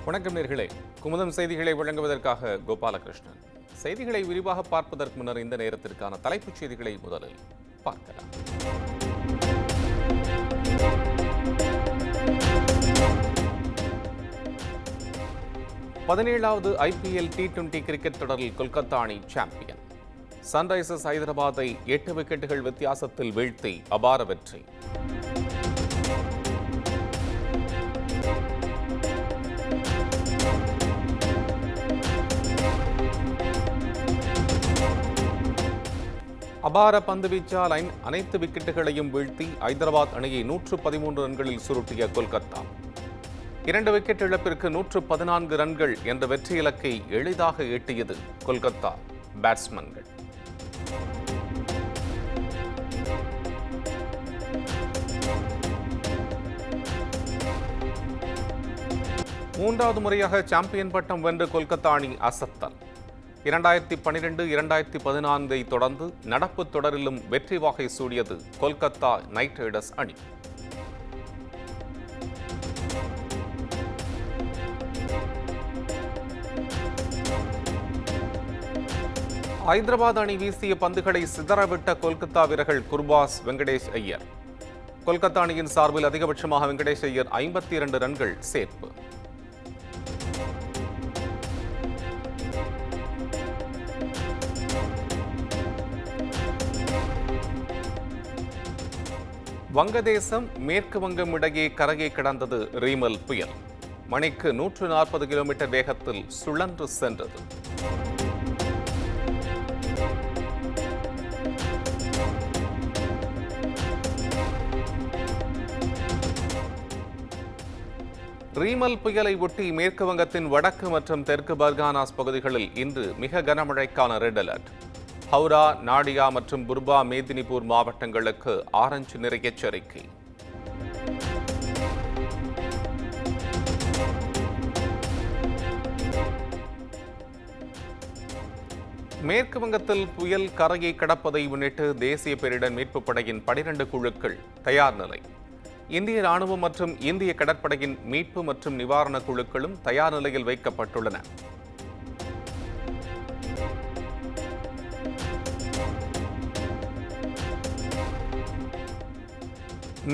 வணக்கம் நேயர்களே. குமுதம் செய்திகளை வழங்குவதற்காக கோபாலகிருஷ்ணன். செய்திகளை விரிவாக பார்ப்பதற்கு முன்னர் இந்த நேரத்திற்கான தலைப்புச் செய்திகளை முதலில் பார்க்கலாம். 17வது IPL T20 கிரிக்கெட் தொடரில் கொல்கத்தா அணி சாம்பியன். சன்ரைசர்ஸ் ஹைதராபாத்தை 8 விக்கெட்டுகள் வித்தியாசத்தில் வீழ்த்தி அபார வெற்றி. அபார பந்துவீச்சால் அனைத்து விக்கெட்டுகளையும் வீழ்த்தி ஐதராபாத் அணியை 113 ரன்களில் சுருட்டிய கொல்கத்தா 2 விக்கெட் இழப்பிற்கு 114 ரன்கள் என்ற வெற்றி இலக்கை எளிதாக எட்டியது கொல்கத்தா பேட்ஸ்மேன்கள். மூன்றாவது முறையாக சாம்பியன் பட்டம் வென்ற கொல்கத்தா அணி அசத்தல். 2012, 2014 தொடர்ந்து நடப்பு தொடரிலும் வெற்றி வாகை சூடியது கொல்கத்தா நைட் ரைடர்ஸ் அணி. ஐதராபாத் அணி வீசிய பந்துகளை சிதறவிட்ட கொல்கத்தா வீரர்கள் குர்பாஸ், வெங்கடேஷ் ஐயர். கொல்கத்தா அணியின் சார்பில் அதிகபட்சமாக வெங்கடேஷ் ஐயர் 52 ரன்கள் சேர்ப்பு. வங்கதேசம் மேற்கு வங்கம் இடையே கரையை கடந்தது ரீமல் புயல். மணிக்கு 140 கிலோமீட்டர் வேகத்தில் சுழன்று சென்றது. ரீமல் புயலை ஒட்டி மேற்கு வங்கத்தின் வடக்கு மற்றும் தெற்கு பர்கானாஸ் பகுதிகளில் இன்று மிக கனமழைக்கான ரெட் அலர்ட். ஹவுரா, நாடியா மற்றும் புர்பா, மேதினிபூர் மாவட்டங்களுக்கு ஆரஞ்சு நிற எச்சரிக்கை. மேற்கு வங்கத்தில் புயல் கரையை கடப்பதை முன்னிட்டு தேசிய பேரிடர் மீட்புப் படையின் 12 குழுக்கள் தயார் நிலை. இந்திய ராணுவம் மற்றும் இந்திய கடற்படையின் மீட்பு மற்றும் நிவாரண குழுக்களும் தயார் நிலையில் வைக்கப்பட்டுள்ளன.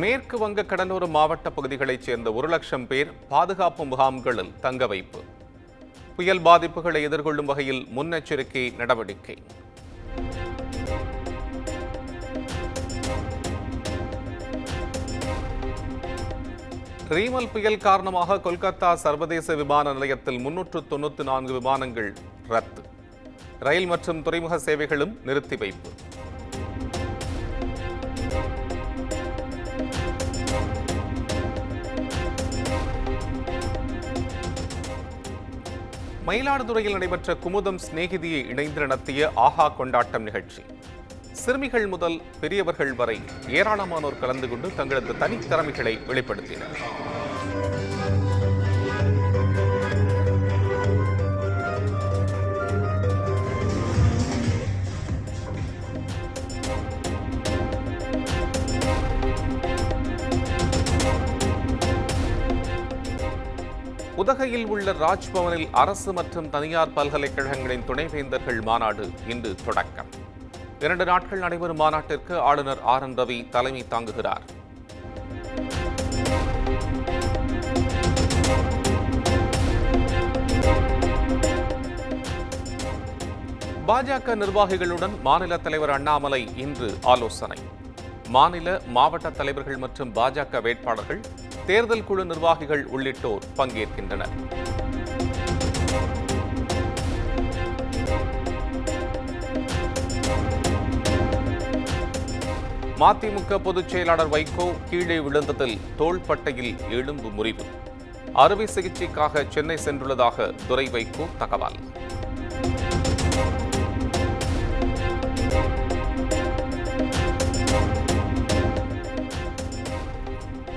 மேற்கு வங்க கடலோர மாவட்ட பகுதிகளைச் சேர்ந்த 1,00,000 பேர் பாதுகாப்பு முகாம்களில் தங்க வைப்பு. புயல் பாதிப்புகளை எதிர்கொள்ளும் வகையில் முன்னெச்சரிக்கை நடவடிக்கை. ரீமல் புயல் காரணமாக கொல்கத்தா சர்வதேச விமான நிலையத்தில் 394 விமானங்கள் ரத்து. ரயில் மற்றும் துறைமுக சேவைகளும் நிறுத்தி வைப்பு. மயிலாடுதுறையில் நடைபெற்ற குமுதம் சிநேகிதியை இணைந்து நடத்திய ஆஹா கொண்டாட்டம் நிகழ்ச்சி. சிறுமிகள் முதல் பெரியவர்கள் வரை ஏராளமானோர் கலந்து கொண்டு தங்களது தனித்திறமைகளை வெளிப்படுத்தினர். உதகையில் உள்ள ராஜ்பவனில் அரசு மற்றும் தனியார் பல்கலைக்கழகங்களின் துணைவேந்தர்கள் மாநாடு இன்று தொடக்கம். 2 நாட்கள் நடைபெறும் மாநாட்டிற்கு ஆளுநர் RN ரவி தலைமை தாங்குகிறார். பாஜக நிர்வாகிகளுடன் மாநில தலைவர் அண்ணாமலை இன்று ஆலோசனை. மாநில, மாவட்ட தலைவர்கள் மற்றும் பாஜக வேட்பாளர்கள், தேர்தல் குழு நிர்வாகிகள் உள்ளிட்டோர் பங்கேற்கின்றனர். மதிமுக பொதுச் செயலாளர் வைகோ கீழே விழுந்ததில் தோள்பட்டையில் எலும்பு முறிவு. அறுவை சிகிச்சைக்காக சென்னை சென்றுள்ளதாக துரை வைகோ தகவல்.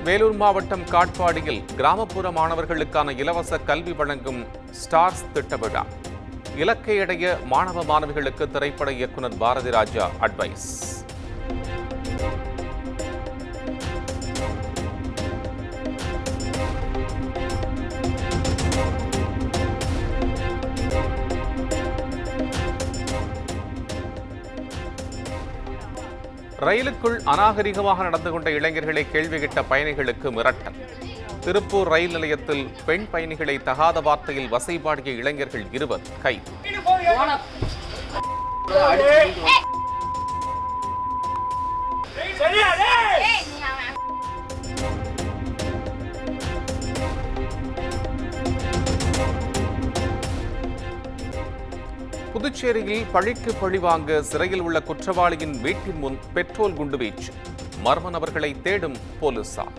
வேலூர் மாவட்டம் காட்பாடியில் கிராமப்புற மாணவர்களுக்கான இலவச கல்வி வழங்கும் ஸ்டார்ஸ் திட்ட விழா. இலக்கை அடைய மாணவ மாணவிகளுக்கு திரைப்பட இயக்குனர் பாரதி ராஜா அட்வைஸ். ரயிலுக்குள் அநாகரிகமாக நடந்து கொண்ட இளைஞர்களை கேள்வி கேட்ட பயணிகளுக்கு மிரட்டல். திருப்பூர் ரயில் நிலையத்தில் பெண் பயணிகளை தகாத வார்த்தையில் வசைபாடிய இளைஞர்கள் 20 கைது. புதுச்சேரியில் பழிக்கு பழி வாங்க சிறையில் உள்ள குற்றவாளியின் வீட்டின் முன் பெட்ரோல் குண்டுவீச்சு. மர்ம நபர்களை தேடும் போலீசார்.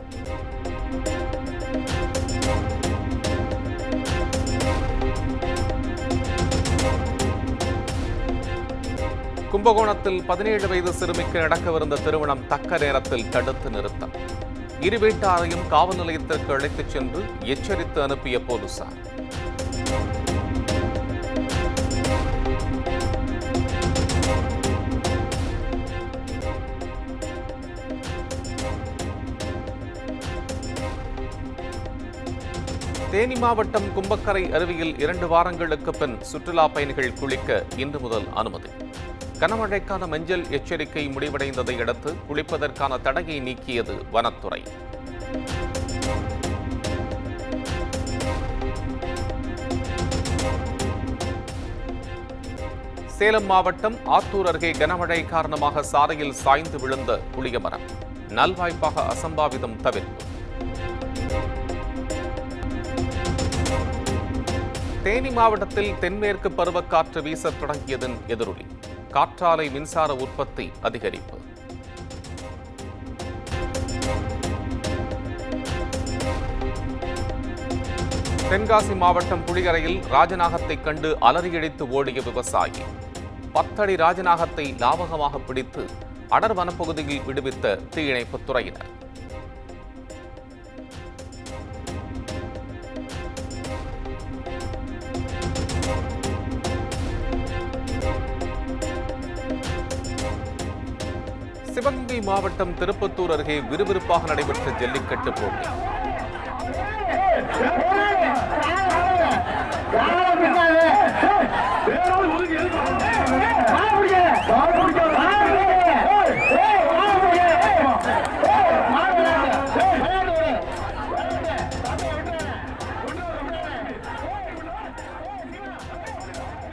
கும்பகோணத்தில் 17 வயது சிறுமிக்கு நடக்கவிருந்த திருமணம் தக்க நேரத்தில் தடுத்து நிறுத்தம். இரு வீட்டாரையும் காவல் நிலையத்திற்கு அழைத்துச் சென்று எச்சரித்து அனுப்பிய போலீசார். தேனி மாவட்டம் கும்பக்கரை அருவியில் 2 வாரங்களுக்கு பின் சுற்றுலா பயணிகள் குளிக்க இன்று முதல் அனுமதி. கனமழைக்கான மஞ்சள் எச்சரிக்கை முடிவடைந்ததை அடுத்து குளிப்பதற்கான தடையை நீக்கியது வனத்துறை. சேலம் மாவட்டம் ஆத்தூர் அருகே கனமழை காரணமாக சாலையில் சாய்ந்து விழுந்த புளிய மரம். நல்வாய்ப்பாக அசம்பாவிதம் தவிர்ப்பு. தேனி மாவட்டத்தில் தென்மேற்கு பருவக்காற்று வீசத் தொடங்கியதன் எதிரொலி. காற்றாலை மின்சார உற்பத்தி அதிகரிப்பு. தென்காசி மாவட்டம் புளியரையில் ராஜநாகத்தை கண்டு அலறியடித்து ஓடிய விவசாயி. 10 அடி ராஜநாகத்தை லாவகமாக பிடித்து அடர் வனப்பகுதியில் விடுவித்த தீயணைப்புத் துறையினர். சிவகங்கை மாவட்டம் திருப்பத்தூர் அருகே விறுவிறுப்பாக நடைபெற்ற ஜல்லிக்கட்டு போட்டி.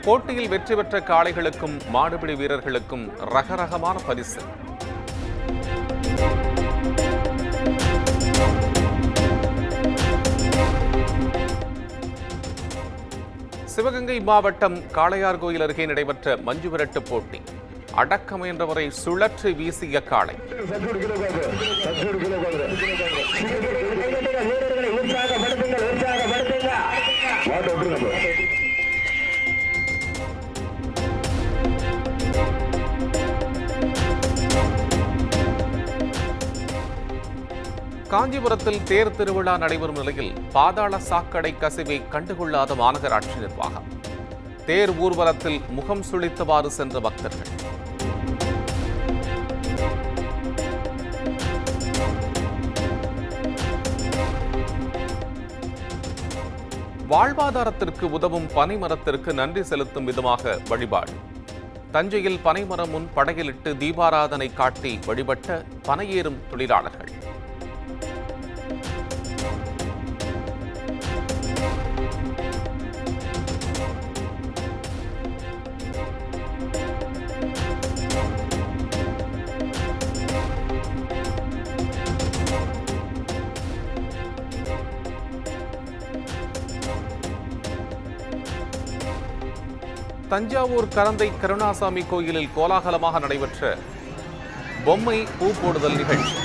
போட்டியில் வெற்றி பெற்ற காளைகளுக்கும் மாடுபிடி வீரர்களுக்கும் ரகரகமான பரிசு. சிவகங்கை மாவட்டம் காளையார்கோயில் அருகே நடைபெற்ற மஞ்சு விரட்டு போட்டி. அடக்க முயன்றவரை சுழற்றி வீசிய காளை. காஞ்சிபுரத்தில் தேர் திருவிழா நடைபெறும் நிலையில் பாதாள சாக்கடை கசிவை கண்டுகொள்ளாத மாநகராட்சி நிர்வாகம். தேர் ஊர்வலத்தில் முகம் சுளித்தவாறு சென்ற பக்தர்கள். வாழ்வாதாரத்திற்கு உதவும் பனைமரத்திற்கு நன்றி செலுத்தும் விதமாக வழிபாடு. தஞ்சையில் பனைமரம் முன் படையலிட்டு தீபாராதனை காட்டி வழிபட்ட பனையேறும் தொழிலாளர்கள். தஞ்சாவூர் கரந்தை கருணாசாமி கோயிலில் கோலாகலமாக நடைபெற்ற பொம்மை பூ போடுதல் நிகழ்ச்சி.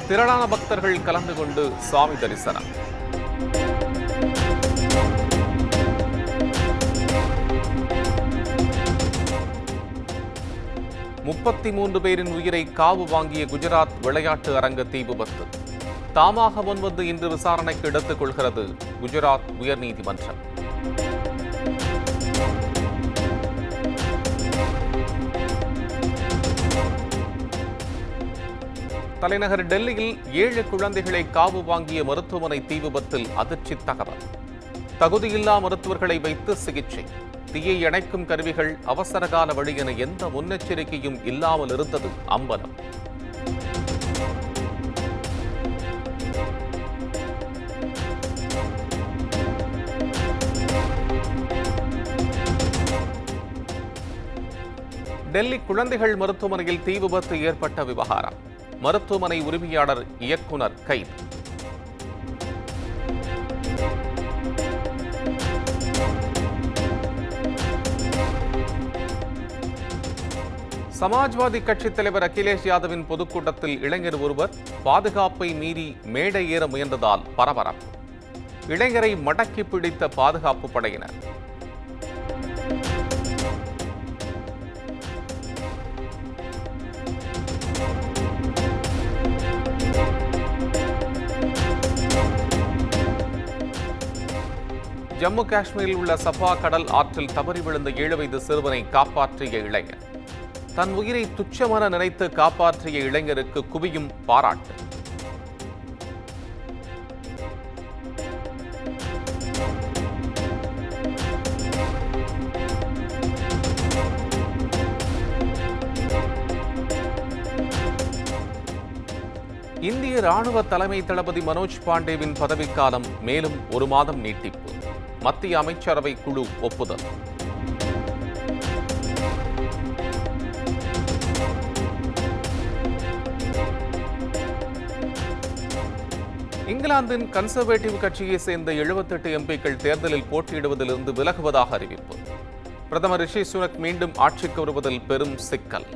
திரளான பக்தர்கள் கலந்து கொண்டு சுவாமி தரிசனம். 33 பேரின் உயிரை காவு வாங்கிய குஜராத் விளையாட்டு அரங்க தீ விபத்து. தாமாக முன்வந்து இன்று விசாரணைக்கு எடுத்துக் கொள்கிறது குஜராத் உயர்நீதிமன்றம். தலைநகர் டெல்லியில் 7 குழந்தைகளை காவு வாங்கிய மருத்துவமனை தீ விபத்தில் அதிர்ச்சி தகவல். தகுதியில்லா மருத்துவர்களை வைத்து சிகிச்சை. தீயை அணைக்கும் கருவிகள், அவசரகால வழி என எந்த முன்னெச்சரிக்கையும் இல்லாமல் இருந்தது அம்பலம். டெல்லி குழந்தைகள் மருத்துவமனையில் தீ விபத்து ஏற்பட்ட விவகாரம். மருத்துவமனை உரிமையாளர், இயக்குனர் கைது. சமாஜ்வாதி கட்சித் தலைவர் அகிலேஷ் யாதவின் பொதுக்கூட்டத்தில் இளைஞர் ஒருவர் பாதுகாப்பை மீறி மேடை ஏற முயன்றதால் பரபரப்பு. இளைஞரை மடக்கி பிடித்த பாதுகாப்பு படையினர். ஜம்மு காஷ்மீரில் உள்ள சஃபா கடல் ஆற்றில் தவறி விழுந்த 7 வயது சிறுவனை காப்பாற்றிய இளைஞர். தன் உயிரை துச்சமென நினைத்து காப்பாற்றிய இளைஞருக்கு குவியும் பாராட்டு. இந்திய ராணுவ தலைமை தளபதி மனோஜ் பாண்டேவின் பதவிக்காலம் மேலும் 1 மாதம் நீட்டிப்பு. மத்திய அமைச்சரவை குழு ஒப்புதல். இங்கிலாந்தின் கன்சர்வேட்டிவ் கட்சியை சேர்ந்த 78 எம்பிக்கள் தேர்தலில் போட்டியிடுவதிலிருந்து விலகுவதாக அறிவிப்பு. பிரதமர் ரிஷி சுனக் மீண்டும் ஆட்சிக்கு வருவதில் பெரும் சிக்கல்.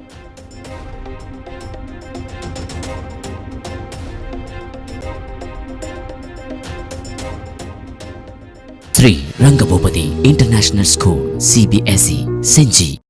Sri Rangabhopati International School, CBSE, Senji.